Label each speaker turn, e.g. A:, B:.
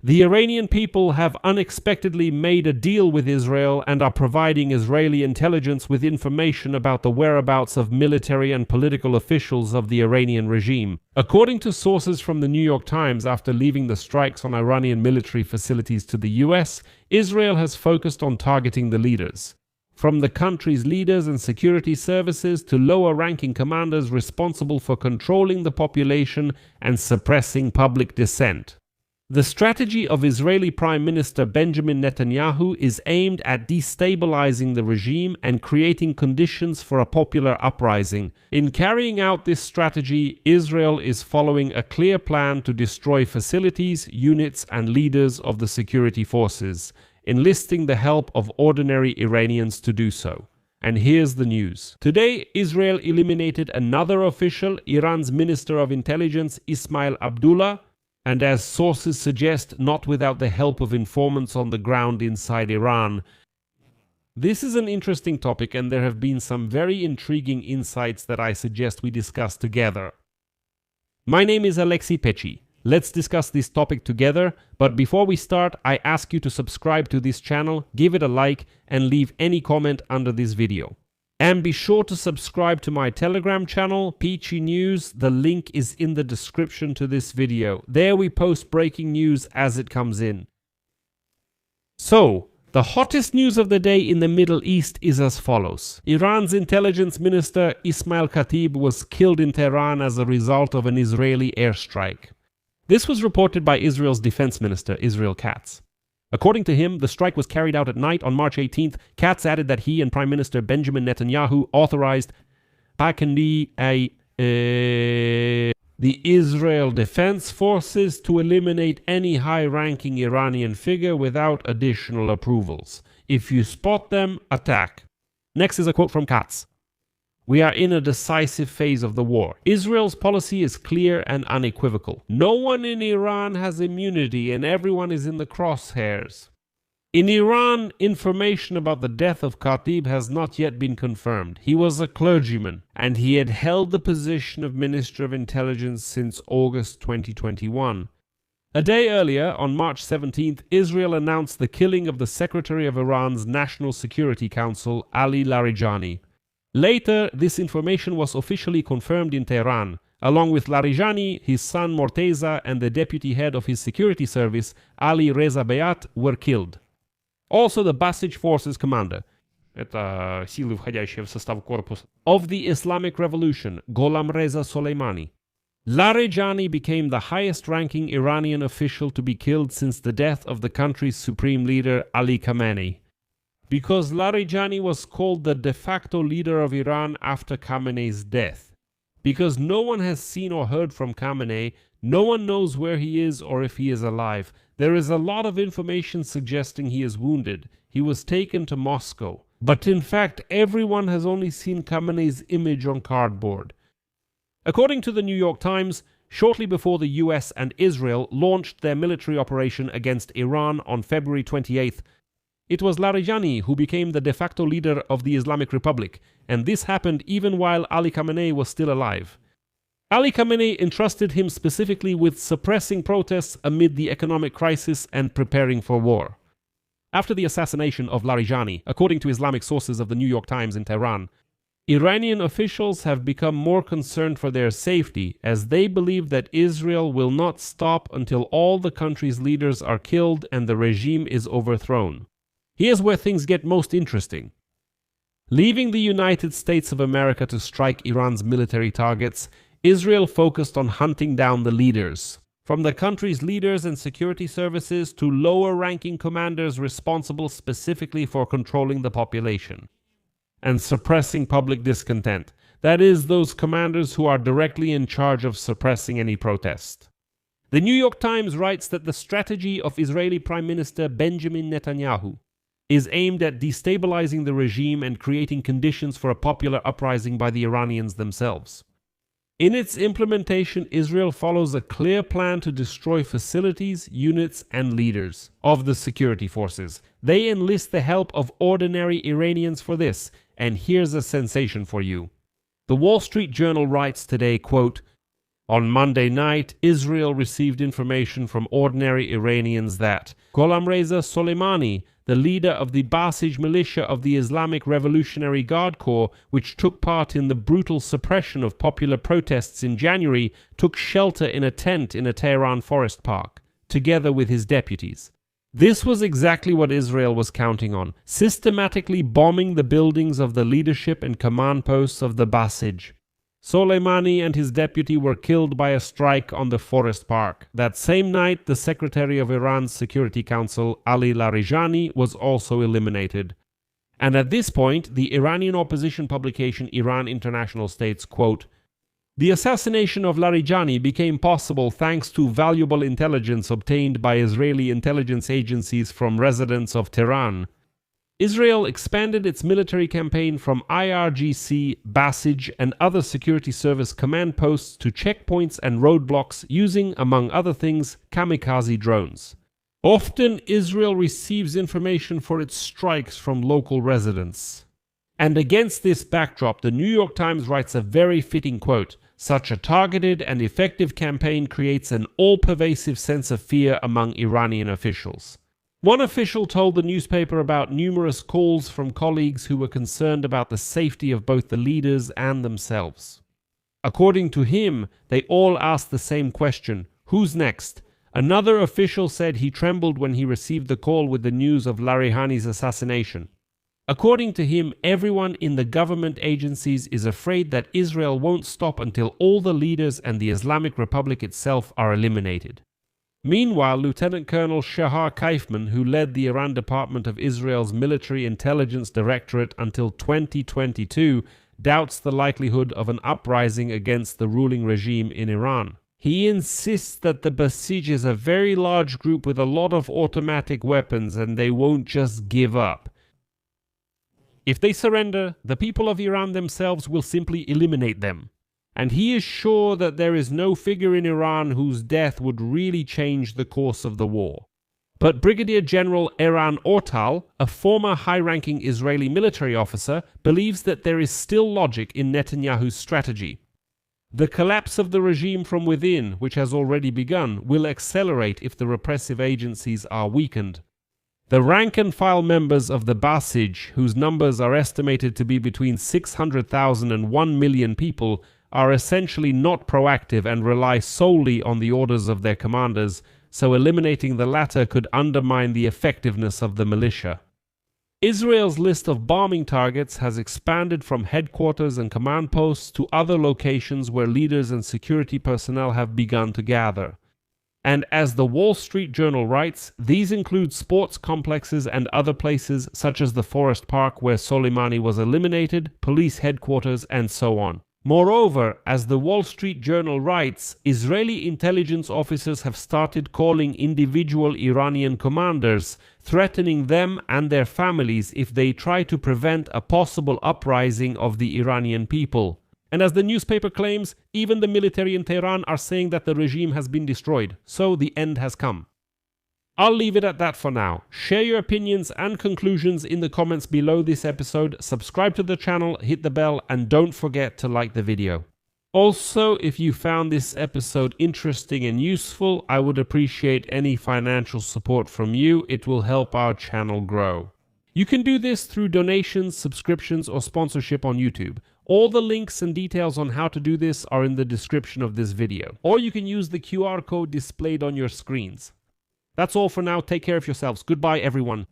A: The Iranian people have unexpectedly made a deal with Israel and are providing Israeli intelligence with information about the whereabouts of military and political officials of the Iranian regime. According to sources from the New York Times, after leaving the strikes on Iranian military facilities to the US, Israel has focused on targeting the leaders. From the country's leaders and security services to lower-ranking commanders responsible for controlling the population and suppressing public dissent. The strategy of Israeli Prime Minister Benjamin Netanyahu is aimed at destabilizing the regime and creating conditions for a popular uprising. In carrying out this strategy, Israel is following a clear plan to destroy facilities, units, and leaders of the security forces, enlisting the help of ordinary Iranians to do so. And here's the news. Today, Israel eliminated another official, Iran's Minister of Intelligence, Ismail Abdullah, and as sources suggest, not without the help of informants on the ground inside Iran. This is an interesting topic, and there have been some very intriguing insights that I suggest we discuss together. My name is Alexei Pechiy. Let's discuss this topic together, but before we start, I ask you to subscribe to this channel, give it a like, and leave any comment under this video. And be sure to subscribe to my Telegram channel, Pechiy News. The link is in the description to this video. There we post breaking news as it comes in. So, the hottest news of the day in the Middle East is as follows. Iran's intelligence minister Ismail Khatib was killed in Tehran as a result of an Israeli airstrike. This was reported by Israel's defense minister, Israel Katz. According to him, the strike was carried out at night on March 18th. Katz added that he and Prime Minister Benjamin Netanyahu authorized the Israel Defense Forces to eliminate any high-ranking Iranian figure without additional approvals. If you spot them, attack. Next is a quote from Katz. We are in a decisive phase of the war. Israel's policy is clear and unequivocal. No one in Iran has immunity and everyone is in the crosshairs. In Iran, information about the death of Khatib has not yet been confirmed. He was a clergyman and he had held the position of Minister of Intelligence since August 2021. A day earlier, on March 17th, Israel announced the killing of the Secretary of Iran's National Security Council, Ali Larijani. Later, this information was officially confirmed in Tehran. Along with Larijani, his son Morteza and the deputy head of his security service, Ali Reza Beyat, were killed. Also the Basij Forces commander это силы, входящие в состав корпуса of the Islamic Revolution, Gholam Reza Soleimani. Larijani became the highest-ranking Iranian official to be killed since the death of the country's supreme leader, Ali Khamenei. Because Larijani was called the de facto leader of Iran after Khamenei's death. Because no one has seen or heard from Khamenei, no one knows where he is or if he is alive. There is a lot of information suggesting he is wounded. He was taken to Moscow. But in fact, everyone has only seen Khamenei's image on cardboard. According to the New York Times, shortly before the US and Israel launched their military operation against Iran on February 28th, it was Larijani who became the de facto leader of the Islamic Republic, and this happened even while Ali Khamenei was still alive. Ali Khamenei entrusted him specifically with suppressing protests amid the economic crisis and preparing for war. After the assassination of Larijani, according to Islamic sources of the New York Times in Tehran, Iranian officials have become more concerned for their safety as they believe that Israel will not stop until all the country's leaders are killed and the regime is overthrown. Here's where things get most interesting. Leaving the United States of America to strike Iran's military targets, Israel focused on hunting down the leaders. From the country's leaders and security services to lower-ranking commanders responsible specifically for controlling the population and suppressing public discontent. That is, those commanders who are directly in charge of suppressing any protest. The New York Times writes that the strategy of Israeli Prime Minister Benjamin Netanyahu is aimed at destabilizing the regime and creating conditions for a popular uprising by the Iranians themselves. In its implementation, Israel follows a clear plan to destroy facilities, units, and leaders of the security forces. They enlist the help of ordinary Iranians for this, and here's a sensation for you. The Wall Street Journal writes today, quote, On Monday night, Israel received information from ordinary Iranians that Gholam Reza Soleimani, the leader of the Basij militia of the Islamic Revolutionary Guard Corps, which took part in the brutal suppression of popular protests in January, took shelter in a tent in a Tehran forest park, together with his deputies. This was exactly what Israel was counting on, systematically bombing the buildings of the leadership and command posts of the Basij. Soleimani and his deputy were killed by a strike on the forest park. That same night, the Secretary of Iran's Security Council, Ali Larijani, was also eliminated. And at this point, the Iranian opposition publication Iran International states, quote, "The assassination of Larijani became possible thanks to valuable intelligence obtained by Israeli intelligence agencies from residents of Tehran. Israel expanded its military campaign from IRGC, Basij, and other security service command posts to checkpoints and roadblocks using, among other things, kamikaze drones. Often, Israel receives information for its strikes from local residents." And against this backdrop, the New York Times writes a very fitting quote, "Such a targeted and effective campaign creates an all-pervasive sense of fear among Iranian officials." One official told the newspaper about numerous calls from colleagues who were concerned about the safety of both the leaders and themselves. According to him, they all asked the same question, "Who's next?" Another official said he trembled when he received the call with the news of Larijani's assassination. According to him, everyone in the government agencies is afraid that Israel won't stop until all the leaders and the Islamic Republic itself are eliminated. Meanwhile, Lieutenant Colonel Shahar Kaifman, who led the Iran Department of Israel's Military Intelligence Directorate until 2022, doubts the likelihood of an uprising against the ruling regime in Iran. He insists that the Basij is a very large group with a lot of automatic weapons and they won't just give up. If they surrender, the people of Iran themselves will simply eliminate them. And he is sure that there is no figure in Iran whose death would really change the course of the war. But Brigadier General Eran Ortal, a former high-ranking Israeli military officer, believes that there is still logic in Netanyahu's strategy. The collapse of the regime from within, which has already begun, will accelerate if the repressive agencies are weakened. The rank-and-file members of the Basij, whose numbers are estimated to be between 600,000 and 1 million people, are essentially not proactive and rely solely on the orders of their commanders, so eliminating the latter could undermine the effectiveness of the militia. Israel's list of bombing targets has expanded from headquarters and command posts to other locations where leaders and security personnel have begun to gather. And as the Wall Street Journal writes, these include sports complexes and other places such as the forest park where Soleimani was eliminated, police headquarters, and so on. Moreover, as the Wall Street Journal writes, Israeli intelligence officers have started calling individual Iranian commanders, threatening them and their families if they try to prevent a possible uprising of the Iranian people. And as the newspaper claims, even the military in Tehran are saying that the regime has been destroyed, so the end has come. I'll leave it at that for now. Share your opinions and conclusions in the comments below this episode, subscribe to the channel, hit the bell, and don't forget to like the video. Also, if you found this episode interesting and useful, I would appreciate any financial support from you. It will help our channel grow. You can do this through donations, subscriptions, or sponsorship on YouTube. All the links and details on how to do this are in the description of this video. Or you can use the QR code displayed on your screens. That's all for now. Take care of yourselves. Goodbye, everyone.